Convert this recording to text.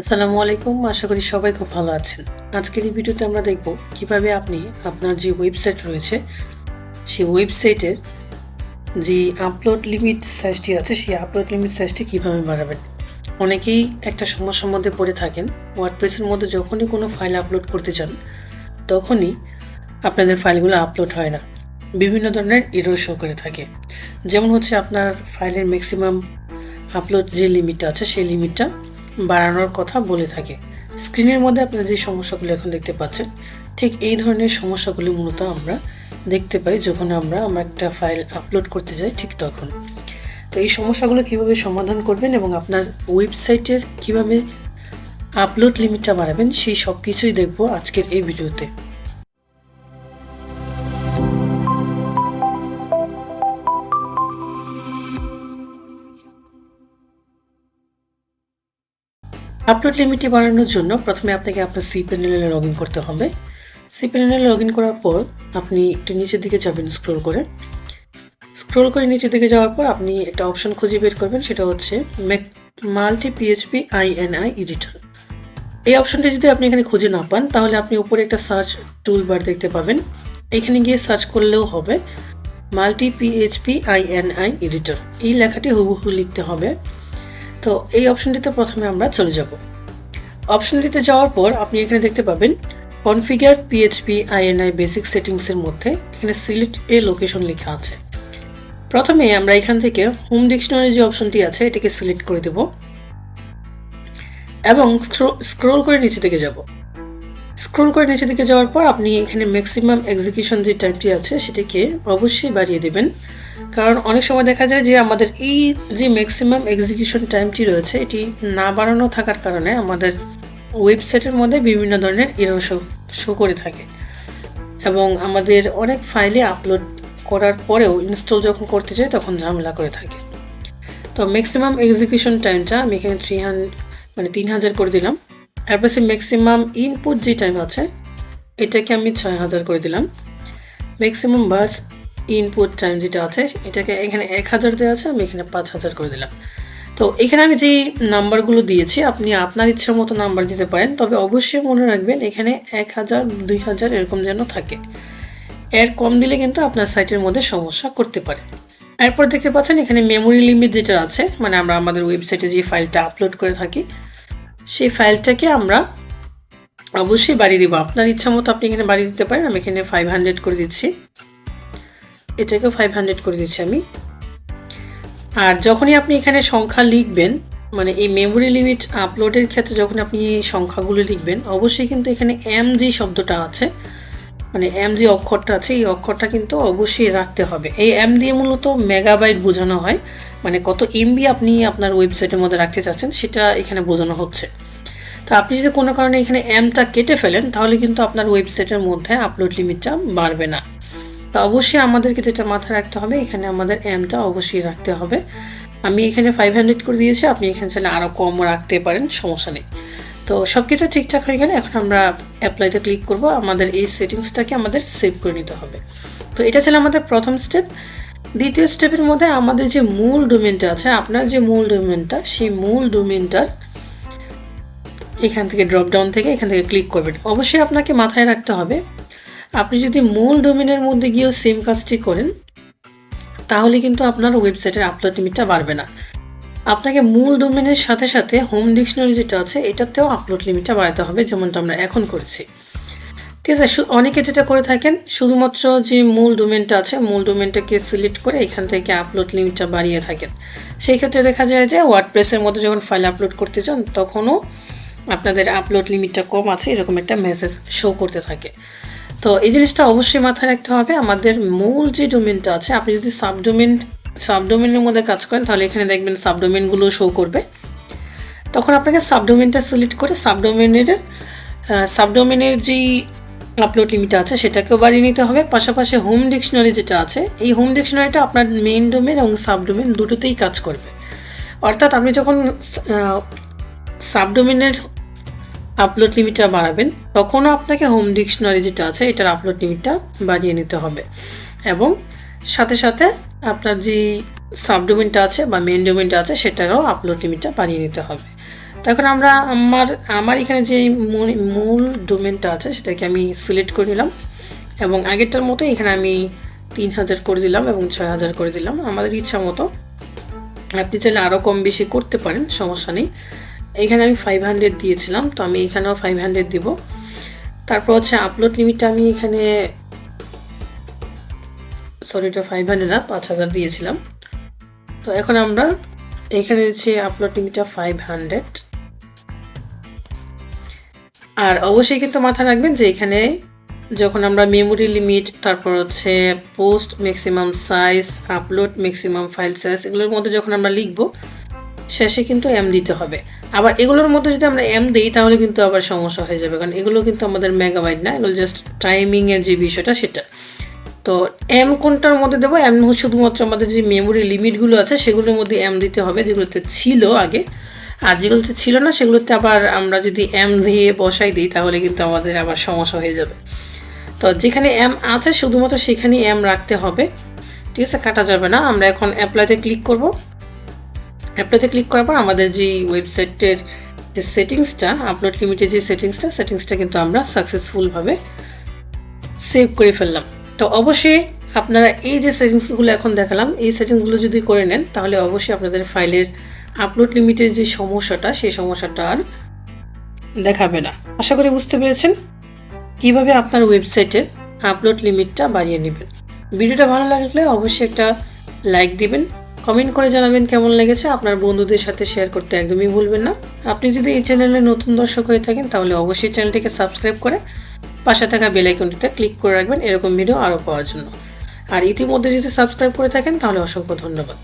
আসসালামু আলাইকুম, আশা করি সবাই খুব ভালো আছেন। আজকের এই ভিডিওতে আমরা দেখব কিভাবে আপনি আপনার যে ওয়েবসাইট রয়েছে সেই ওয়েবসাইটের যে আপলোড লিমিট সাইজটি আছে সেই আপলোড লিমিট সাইজটি কীভাবে বাড়াবেন। অনেকেই একটা সমস্যার মধ্যে পড়ে থাকেন, ওয়ার্ডপ্রেসের মধ্যে যখনই কোনো ফাইল আপলোড করতে চান তখনই আপনাদের ফাইলগুলো আপলোড হয় না, বিভিন্ন ধরনের এরর শো করে থাকে। যেমন হচ্ছে আপনার ফাইলের ম্যাক্সিমাম আপলোড যে লিমিটটা আছে সেই লিমিটটা বাড়ানোর কথা বলে থাকে। স্ক্রিনের মধ্যে আপনারা যে সমস্যাগুলো এখন দেখতে পাচ্ছেন, ঠিক এই ধরনের সমস্যাগুলি মূলত আমরা দেখতে পাই যখন আমরা একটা ফাইল আপলোড করতে যাই, ঠিক তখন। তো এই সমস্যাগুলো কিভাবে সমাধান করবেন এবং আপনার ওয়েবসাইটের কিভাবে আপলোড লিমিটটা বাড়াবেন সেই সব কিছুই দেখব আজকের এই ভিডিওতে। আপলোড লিমিটটি বাড়ানোর জন্য প্রথমে আপনাকে আপনার cPanel লগ ইন করতে হবে। cPanel লগ ইন করার পর আপনি একটু নিচের দিকে যাবেন, স্ক্রল করে নিচের দিকে যাওয়ার পর আপনি একটা অপশন খুঁজে বের করবেন, সেটা হচ্ছে মাল্টি পিএইচপি INI এডিটর। এই অপশনটি যদি আপনি এখানে খুঁজে না পান তাহলে আপনি উপরে একটা সার্চ টুল বার দেখতে পাবেন, এখানে গিয়ে সার্চ করলেও হবে মাল্টি পিএইচপি INI এডিটর। এই লেখাটি হুবহু লিখতে হবে। তো এই অপশনটিতে প্রথমে আমরা চলে যাব। অপশনটিতে যাওয়ার পর আপনি এখানে দেখতে পাবেন কনফিগার পিএইচপি INI বেসিক সেটিংসের মধ্যে এখানে সিলেক্ট এ লোকেশন লেখা আছে। প্রথমে আমরা এখান থেকে হোম ডিকশনারি যে অপশনটি আছে এটাকে সিলেক্ট করে দেব এবং স্ক্রল করে নিচে দিকে যাব। স্ক্রল করে নিচে দিকে যাওয়ার পর আপনি এখানে ম্যাক্সিমাম এক্সিকিউশন যে টাইমটি আছে সেটাকে অবশ্যই বাড়িয়ে দেবেন, কারণ অনেক সময় দেখা যায় যে আমাদের এই যে ম্যাক্সিমাম এক্সিকিউশন টাইমটি রয়েছে এটি না বাড়ানো থাকার কারণে আমাদের ওয়েবসাইটের মধ্যে বিভিন্ন ধরনের এরর শো করে থাকে এবং আমাদের অনেক ফাইলে আপলোড করার পরেও ইনস্টল যখন করতে যাই তখন ঝামেলা করে থাকে। তো ম্যাক্সিমাম এক্সিকিউশন টাইমটা আমি এখানে 3000 করে দিলাম। এরপর ম্যাক্সিমাম ইনপুট যে টাইম আছে এটাকে আমি 6000 করে দিলাম। ম্যাক্সিমাম বার্স ইনপুট টাইম যেটা আছে এটাকে এখানে 1000 দেওয়া আছে, আমি এখানে 5000 করে দিলাম। তো এখানে আমি যে নাম্বারগুলো দিয়েছি আপনি আপনার ইচ্ছা মতো নাম্বার দিতে পারেন, তবে অবশ্যই মনে রাখবেন এখানে 1000 2000 এরকম যেন থাকে। এর কম দিলে কিন্তু আপনার সাইটের মধ্যে সমস্যা করতে পারে। এরপর দেখতে পাচ্ছেন এখানে মেমোরি লিমিট যেটা আছে, মানে আমরা আমাদের ওয়েবসাইটে যে ফাইলটা আপলোড করে থাকি সেই ফাইলটাকে আমরা অবশ্যই বাড়িয়ে দিব। আপনার ইচ্ছা মতো আপনি এখানে বাড়িয়ে দিতে পারেন। আমি এখানে 500 করে দিচ্ছি, এটাকেও 500 করে দিচ্ছি আমি। আর যখনই আপনি এখানে সংখ্যা লিখবেন, মানে এই মেমোরি লিমিট আপলোডের ক্ষেত্রে যখন আপনি এই সংখ্যাগুলো লিখবেন অবশ্যই কিন্তু এখানে MG শব্দটা আছে, মানে MG অক্ষরটা আছে, এই অক্ষরটা কিন্তু অবশ্যই রাখতে হবে। এই M দিয়ে মূলত মেগাবাইট বোঝানো হয়, মানে কত MB আপনি আপনার ওয়েবসাইটের মধ্যে রাখতে চাচ্ছেন সেটা এখানে বোঝানো হচ্ছে। তো আপনি যদি কোনো কারণে এখানে M-টা কেটে ফেলেন তাহলে কিন্তু আপনার ওয়েবসাইটের মধ্যে আপলোড লিমিটটা বাড়বে না। তো অবশ্যই আমাদেরকে যেটা মাথায় রাখতে হবে এখানে আমাদের M-টা অবশ্যই রাখতে হবে। আমি এখানে 500 করে দিয়েছি, আপনি এখানে চাইলে আরও কম রাখতে পারেন, সমস্যা নেই। তো সব কিছু ঠিকঠাক হয়ে গেলে এখন আমরা অ্যাপ্লাইতে ক্লিক করব। আমাদের এই সেটিংসটাকে আমাদের সেভ করে নিতে হবে। তো এটা ছিল আমাদের প্রথম স্টেপ। দ্বিতীয় স্টেপের মধ্যে আমাদের যে মূল ডোমেনটা আছে, আপনার যে মূল ডোমেনটা সেই মূল ডোমেনটার এখান থেকে ড্রপ ডাউন থেকে এখান থেকে ক্লিক করবেন। অবশ্যই আপনাকে মাথায় রাখতে হবে আপনি যদি মূল ডোমেনের মধ্যে গিয়েও সেম কাজটি করেন তাহলে কিন্তু আপনার ওয়েবসাইটের আপলোড লিমিটটা বাড়বে না। আপনাকে মূল ডোমেনের সাথে সাথে হোম ডিকশনারি যেটা আছে এটাতেও আপলোড লিমিটটা বাড়াতে হবে, যেমনটা আমরা এখন করেছি। ঠিক আছে, অনেকে যেটা করে থাকেন শুধুমাত্র যে মূল ডোমেনটা আছে মূল ডোমেনটাকে সিলেক্ট করে এখান থেকে আপলোড লিমিটটা বাড়িয়ে থাকেন। সেই ক্ষেত্রে দেখা যায় যে ওয়ার্ডপ্রেসের মধ্যে যখন ফাইল আপলোড করতে চান তখনও আপনাদের আপলোড লিমিটটা কম আছে এরকম একটা মেসেজ শো করতে থাকে। তো এই জিনিসটা অবশ্যই মাথায় রাখতে হবে। আমাদের মূল যে ডোমেনটা আছে, আপনি যদি সাবডোমেনের মধ্যে কাজ করেন তাহলে এখানে দেখবেন সাবডোমেনগুলো শো করবে। তখন আপনাকে সাবডোমেনটা সিলেক্ট করে সাবডোমেনের যেই আপলোড লিমিট আছে সেটাকেও বাড়িয়ে নিতে হবে। পাশাপাশি হোম ডিকশনারি যেটা আছে এই হোম ডিকশনারিটা আপনার মেইন ডোমেন এবং সাবডোমেন দুটোতেই কাজ করবে। অর্থাৎ আপনি যখন সাবডোমেনের আপলোড লিমিটটা বাড়াবেন তখনও আপনাকে হোম ডিকশনারি যেটা আছে এটার আপলোড লিমিটটা বাড়িয়ে নিতে হবে এবং সাথে সাথে আপনার যে সাবডোমেনটা আছে বা মেইন ডোমেনটা আছে সেটারও আপলোড লিমিটটা বাড়িয়ে নিতে হবে। তো এখন আমরা আমার এখানে যে মূল ডোমেনটা আছে সেটাকে আমি সিলেক্ট করে নিলাম এবং আগেরটার মতো এখানে আমি 3000 করে দিলাম এবং 6000 করে দিলাম আমাদের ইচ্ছা মতো। আপনি চাইলে আরও কম বেশি করতে পারেন, সমস্যা নেই। এখানে আমি 500 দিয়েছিলাম, তো আমি এখানেও 500 দিব। তারপর হচ্ছে আপলোড লিমিটটা আমি এখানে এটা 500 না 5000 দিয়েছিলাম। তো এখন আমরা এখানে হচ্ছে আপলোড লিমিটটা 500। আর অবশ্যই কিন্তু মাথায় রাখবেন যে এখানে যখন আমরা মেমোরি লিমিট, তারপর হচ্ছে post maximum size, upload maximum file size, এগুলোর মধ্যে যখন আমরা লিখব শেষে কিন্তু এম দিতে হবে। আবার এগুলোর মধ্যে যদি আমরা এম দিই তাহলে কিন্তু আবার সমস্যা হয়ে যাবে, কারণ এগুলো কিন্তু আমাদের মেগাবাইট না, এগুলো জাস্ট টাইমিংয়ের যে বিষয়টা সেটা। তো এম কোনটার মধ্যে দেবো? এম শুধুমাত্র আমাদের যে মেমোরি লিমিটগুলো আছে সেগুলোর মধ্যে এম দিতে হবে, যেগুলোতে ছিল আগে। আর যেগুলোতে ছিল না সেগুলোতে আবার আমরা যদি এম দিয়ে বসাই দিই তাহলে কিন্তু আমাদের আবার সমস্যা হয়ে যাবে। তো যেখানে এম আছে শুধুমাত্র সেখানেই এম রাখতে হবে, ঠিক আছে, কাটা যাবে না। আমরা এখন অ্যাপ্লাইতে ক্লিক করব। অ্যাপ্লাইতে ক্লিক করার পর আমাদের যে ওয়েবসাইটের যে সেটিংসটা, আপলোড লিমিটের যে সেটিংসটা কিন্তু আমরা সাকসেসফুলভাবে সেভ করে ফেললাম। তো অবশ্যই আপনারা এই যে সেটিংসগুলো এখন দেখালাম, এই সেটিংসগুলো যদি করে নেন তাহলে অবশ্যই আপনাদের ফাইলের আপলোড লিমিটের যে সমস্যাটা সেই সমস্যাটা আর দেখাবে না। আশা করি বুঝতে পেরেছেন কিভাবে আপনার ওয়েবসাইটের আপলোড লিমিটটা বাড়িয়ে নেবেন। ভিডিওটা ভালো লাগলে অবশ্যই একটা লাইক দিবেন, কমেন্ট করে জানাবেন কেমন লেগেছে। আপনার বন্ধুদের সাথে শেয়ার করতে একদমই ভুলবেন না। আপনি যদি এই চ্যানেলে নতুন দর্শক হয়ে থাকেন তাহলে অবশ্যই চ্যানেলটিকে সাবস্ক্রাইব করে পাশে থাকা বেল আইকনটিতে ক্লিক করে রাখবেন এরকম ভিডিও আরও পাওয়ার জন্য। আর ইতিমধ্যে যদি সাবস্ক্রাইব করে থাকেন তাহলে অসংখ্য ধন্যবাদ।